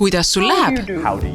kuidas sul läheb?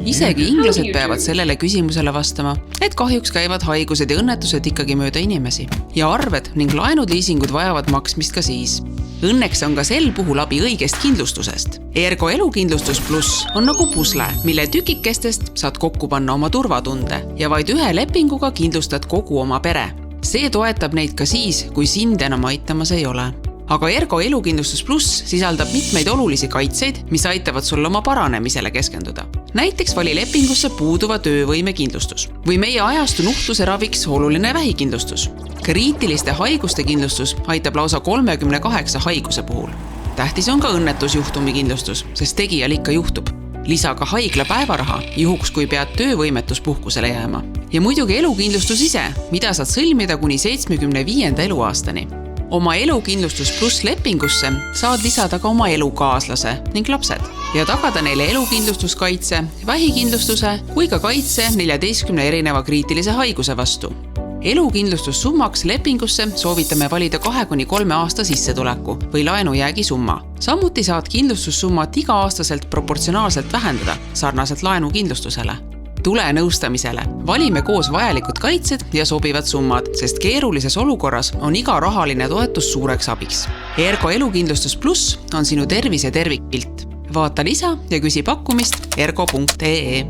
Isegi inglased peavad sellele küsimusele vastama, et kahjuks käivad haigused ja õnnetused ikkagi mööda inimesi. Ja arved ning laenud liisingud vajavad maksmist ka siis. Õnneks on ka sel puhul abi õigest kindlustusest. Ergo elukindlustus pluss on nagu pusle, mille tükikestest saad kokku panna oma turvatunde ja vaid ühe lepinguga kindlustad kogu oma pere. See toetab neid ka siis, kui sind enam aitamas ei ole. Aga Ergo elukindlustus pluss sisaldab mitmeid olulisi kaitseid, mis aitavad sul oma paranemisele keskenduda. Näiteks vali lepingusse puuduva töövõime kindlustus või meie ajastu nuhtluse raviks oluline vähikindlustus. Kriitiliste haiguste kindlustus aitab lausa 38 haiguse puhul. Tähtis on ka õnnetusjuhtumi kindlustus, sest tegijal ikka juhtub. Lisa ka haigla päevaraha, juhuks kui pead töövõimetuspuhkusele jääma. Ja muidugi elukindlustus ise, mida saad sõlmida kuni 75. eluaastani. Oma elukindlustus pluss lepingusse saad lisada ka oma elukaaslase ning lapsed ja tagada neile elukindlustuskaitse, vähikindlustuse kui ka kaitse 14 erineva kriitilise haiguse vastu. Elukindlustussummaks lepingusse soovitame valida 2-3 aasta sissetuleku või laenujäägi summa. Samuti saad kindlustussummat iga-aastaselt proportsionaalselt vähendada sarnaselt laenukindlustusele. Tule nõustamisele. Valime koos vajalikud kaitsed ja sobivad summad, sest keerulises olukorras on iga rahaline toetus suureks abiks. Ergo elukindlustus pluss on sinu tervise tervikpilt. Vaata lisa ja küsi pakkumist ergo.ee.